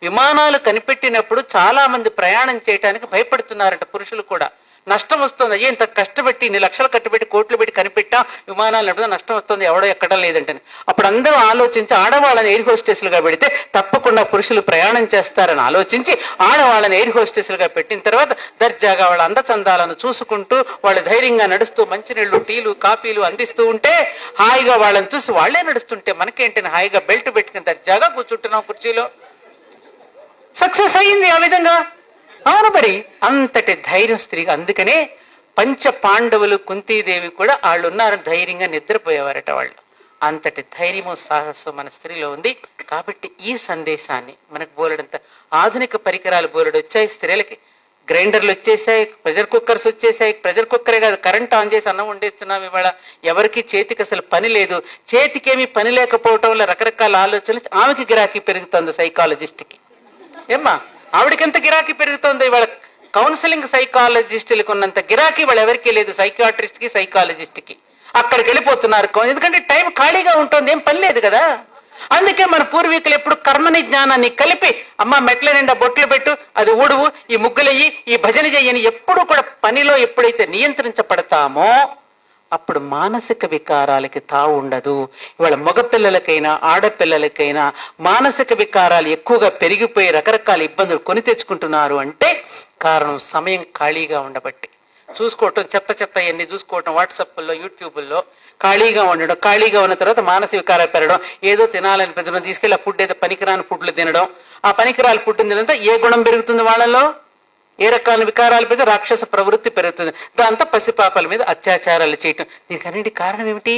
విమానాలు కనిపెట్టినప్పుడు చాలా మంది ప్రయాణం చేయడానికి భయపడుతున్నారట, పురుషులు కూడా. నష్టం వస్తుంది, అయ్యో ఇంత కష్టపెట్టి ఇన్ని లక్షలు కట్టుబెట్టి కోట్లు పెట్టి కనిపెట్టా, విమానాలు నడుపుతా నష్టం వస్తుంది, ఎవడో ఎక్కడం లేదంటే. అప్పుడు అందరూ ఆలోచించి ఆడవాళ్ళని ఎయిర్ హోస్టెస్లుగా పెడితే తప్పకుండా పురుషులు ప్రయాణం చేస్తారని ఆలోచించి ఆడవాళ్ళని ఎయిర్ హోస్టెస్లుగా పెట్టిన తర్వాత దర్జాగా వాళ్ళ అందచందాలను చూసుకుంటూ వాళ్ళు ధైర్యంగా నడుస్తూ మంచినీళ్లు టీలు కాఫీలు అందిస్తూ ఉంటే హాయిగా వాళ్ళని చూసి వాళ్లే నడుస్తుంటే మనకేంటని హాయిగా బెల్ట్ పెట్టుకుని దర్జాగా కూర్చుంటున్నాం కుర్చీలో. సక్సెస్ అయ్యింది ఆ విధంగా. అవును, మరి అంతటి ధైర్యం స్త్రీగా. అందుకనే పంచ పాండవులు కుంతీదేవి కూడా వాళ్ళు ఉన్నారు, ధైర్యంగా నిద్రపోయేవారట వాళ్ళు. అంతటి ధైర్యము సాహసం మన స్త్రీలో ఉంది. కాబట్టి ఈ సందేశాన్ని మనకు బోలెడంత ఆధునిక పరికరాలు బోలెడు వచ్చాయి. స్త్రీలకి గ్రైండర్లు వచ్చేసాయి, ప్రెషర్ కుక్కర్స్ వచ్చేసాయి. ప్రెషర్ కుక్కరే కాదు, కరెంట్ ఆన్ చేసి అన్నం వండేస్తున్నాం ఇవాళ. ఎవరికి చేతికి అసలు పని లేదు. చేతికేమీ పని లేకపోవటం వల్ల రకరకాల ఆలోచనలు. ఆమెకి గిరాకీ పెరుగుతుంది సైకాలజిస్ట్కి. ఏమ్మా, ఆవిడకి ఎంత గిరాకీ పెరుగుతుందో ఇవాళ. కౌన్సిలింగ్ సైకాలజిస్టులకు ఉన్నంత గిరాకీ వాళ్ళు ఎవరికీ లేదు, సైకాట్రిస్ట్ కి సైకాలజిస్ట్ కి. అక్కడికి వెళ్ళిపోతున్నారు, ఎందుకంటే టైం ఖాళీగా ఉంటుంది, ఏం పని లేదు కదా. అందుకే మన పూర్వీకులు ఎప్పుడు కర్మని జ్ఞానాన్ని కలిపి, అమ్మ మెట్ల నిండా బొట్లు పెట్టు, అది ఊడువు, ఈ ముగ్గులయ్యి, ఈ భజన చెయ్యని ఎప్పుడు కూడా పనిలో ఎప్పుడైతే నియంత్రించబడతామో అప్పుడు మానసిక వికారాలకి తావు ఉండదు. ఇవాళ మగపిల్లలకైనా ఆడపిల్లలకైనా మానసిక వికారాలు ఎక్కువగా పెరిగిపోయి రకరకాల ఇబ్బందులు కొని తెచ్చుకుంటున్నారు అంటే కారణం సమయం ఖాళీగా ఉండబట్టి. చూసుకోవటం, చెత్త ఎన్ని చూసుకోవటం, వాట్సాప్లో యూట్యూబ్లో ఖాళీగా ఉండడం. ఖాళీగా ఉన్న తర్వాత మానసిక వికారాలు పెరగడం, ఏదో తినాలనిపించడం, తీసుకెళ్ళి ఆ ఫుడ్ ఏదో పనికిరాని ఫుడ్లు తినడం. ఆ పనికిరాని ఫుడ్ తినంతా ఏ గుణం పెరుగుతుంది వాళ్ళలో? ఏ రకాల వికారాలు పెడితే రాక్షస ప్రవృత్తి పెరుగుతుంది. దాంతో పసిపాపల మీద అత్యాచారాలు చేయటం. దీనికి అన్నిటి కారణం ఏమిటి?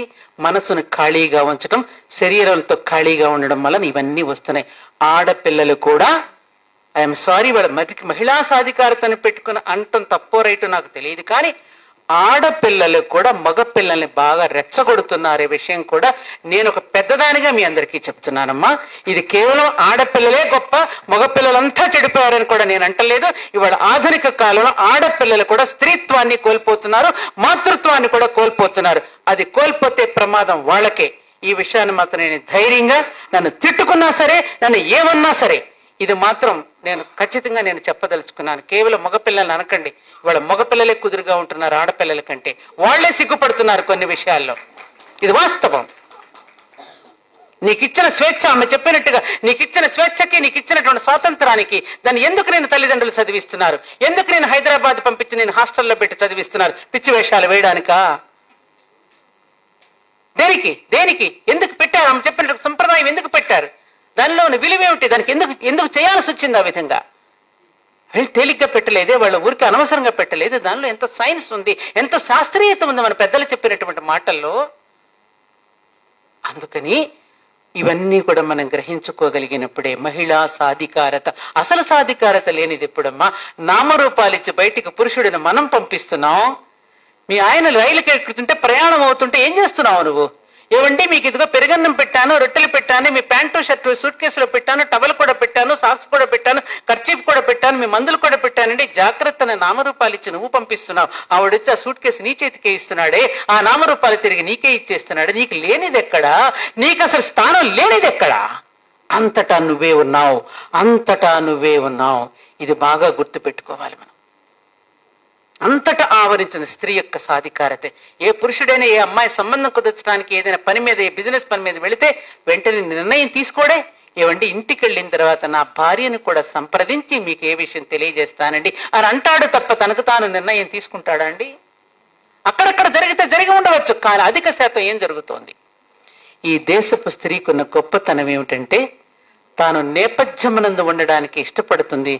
మనసును ఖాళీగా ఉంచటం, శరీరంతో ఖాళీగా ఉండడం వల్ల ఇవన్నీ వస్తున్నాయి. ఆడపిల్లలు కూడా, ఐఎమ్ సారీ, వాళ్ళ మహిళా సాధికారతను పెట్టుకుని అంటం తప్పో రైటో నాకు తెలియదు, కానీ ఆడపిల్లలు కూడా మగపిల్లల్ని బాగా రెచ్చగొడుతున్నారు. విషయం కూడా నేను ఒక పెద్దదానిగా మీ అందరికీ చెప్తున్నానమ్మా. ఇది కేవలం ఆడపిల్లలే గొప్ప, మగపిల్లలంతా చెడిపోయారని కూడా నేను అంటలేదు. ఇవాళ ఆధునిక కాలంలో ఆడపిల్లలు కూడా స్త్రీత్వాన్ని కోల్పోతున్నారు, మాతృత్వాన్ని కూడా కోల్పోతున్నారు. అది కోల్పోతే ప్రమాదం వాళ్ళకే. ఈ విషయాన్ని మాత్రం నేను ధైర్యంగా, నన్ను తిట్టుకున్నా సరే, నన్ను ఏమన్నా సరే, ఇది మాత్రం నేను ఖచ్చితంగా నేను చెప్పదలుచుకున్నాను. కేవలం మగపిల్లల్ని అనకండి. ఇవాళ మగపిల్లలే కుదురుగా ఉంటున్నారు ఆడపిల్లల కంటే. వాళ్లే సిగ్గుపడుతున్నారు కొన్ని విషయాల్లో. ఇది వాస్తవం. నీకిచ్చిన స్వేచ్ఛ, ఆమె చెప్పినట్టుగా నీకిచ్చిన స్వేచ్ఛకి, నీకిచ్చినటువంటి స్వాతంత్రానికి దాన్ని ఎందుకు నేను తల్లిదండ్రులు చదివిస్తున్నారు? ఎందుకు నేను హైదరాబాద్ పంపించి నేను హాస్టల్లో పెట్టి చదివిస్తున్నారు? పిచ్చి వేషాలు వేయడానికా? దేనికి ఎందుకు పెట్టారు? ఆమె చెప్పినట్టు సంప్రదాయం ఎందుకు పెట్టారు? దానిలో ఉన్న విలువేమిటి? దానికి ఎందుకు చేయాల్సి వచ్చింది ఆ విధంగా? తేలిగ్గా పెట్టలేదే, వాళ్ళ ఊరికి అనవసరంగా పెట్టలేదు. దానిలో ఎంత సైన్స్ ఉంది, ఎంత శాస్త్రీయత ఉంది మన పెద్దలు చెప్పినటువంటి మాటల్లో. అందుకని ఇవన్నీ కూడా మనం గ్రహించుకోగలిగినప్పుడే మహిళా సాధికారత. అసలు సాధికారత లేనిది ఎప్పుడమ్మా? నామరూపాలిచ్చి బయటికి పురుషుడిని మనం పంపిస్తున్నాం. మీ ఆయన రైలుకి ఎక్కుతుంటే, ప్రయాణం అవుతుంటే ఏం చేస్తున్నావు నువ్వు? ఏమండి మీకు ఇదిగో పెరుగన్నం పెట్టాను, రొట్టెలు పెట్టాను, మీ ప్యాంటు షర్టు సూట్ కేసులో పెట్టాను, టవల్ కూడా పెట్టాను, సాక్స్ కూడా పెట్టాను, కర్చీఫ్ కూడా పెట్టాను, మీ మందులు కూడా పెట్టానండి. జాగ్రత్తని నామరూపాలు ఇచ్చి నువ్వు పంపిస్తున్నావు. ఆవిడొచ్చి ఆ సూట్ కేసు నీ చేతికే ఇస్తున్నాడే, ఆ నామరూపాలు తిరిగి నీకే ఇచ్చేస్తున్నాడు. నీకు లేనిది ఎక్కడా? నీకు అసలు స్థానం లేనిది ఎక్కడా? అంతటా నువ్వే ఉన్నావు, అంతటా నువ్వే ఉన్నావు. ఇది బాగా గుర్తు పెట్టుకోవాలి మనం. అంతటా ఆవరించిన స్త్రీ యొక్క సాధికారతే. ఏ పురుషుడైనా ఏ అమ్మాయి సంబంధం కుదర్చడానికి ఏదైనా పని మీద, ఏ బిజినెస్ పని మీద వెళితే వెంటనే నిర్ణయం తీసుకోడే. ఏమండి ఇంటికి వెళ్ళిన తర్వాత నా భార్యను కూడా సంప్రదించి మీకు ఏ విషయం తెలియజేస్తానండి అని అంటాడు తప్ప తనకు తాను నిర్ణయం తీసుకుంటాడా అండి? అక్కడక్కడ జరిగితే జరిగి ఉండవచ్చు, కానీ అధిక శాతం ఏం జరుగుతోంది? ఈ దేశపు స్త్రీకున్న గొప్పతనం ఏమిటంటే తాను నేపథ్యమునందు ఉండడానికి ఇష్టపడుతుంది,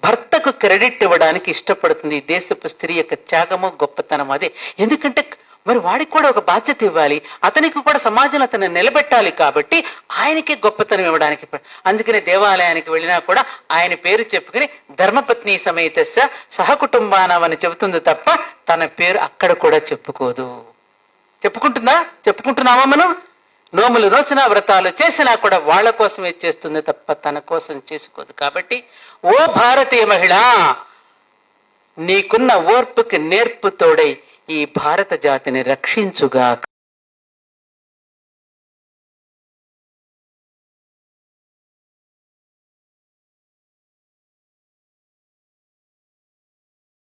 భర్తకు క్రెడిట్ ఇవ్వడానికి ఇష్టపడుతుంది. దేశపు స్త్రీ యొక్క త్యాగము గొప్పతనం అదే. ఎందుకంటే మరి వాడికి కూడా ఒక బాధ్యత ఇవ్వాలి, అతనికి కూడా సమాజంలో అతను నిలబెట్టాలి. కాబట్టి ఆయనకి గొప్పతనం ఇవ్వడానికి. అందుకనే దేవాలయానికి వెళ్ళినా కూడా ఆయన పేరు చెప్పుకుని ధర్మపత్ని సమేతస్య సహకుటుంబానం అని చెబుతుంది తప్ప తన పేరు అక్కడ కూడా చెప్పుకోదు. చెప్పుకుంటున్నామా మనం? నోములు నోచిన వ్రతాలు చేసినా కూడా వాళ్ళ కోసమే చేస్తుంది తప్ప తన కోసం చేసుకోదు. కాబట్టి ఓ భారతీయ మహిళ, నీకున్న ఓర్పుకి నేర్పు తోడై ఈ భారత జాతిని రక్షించుగా.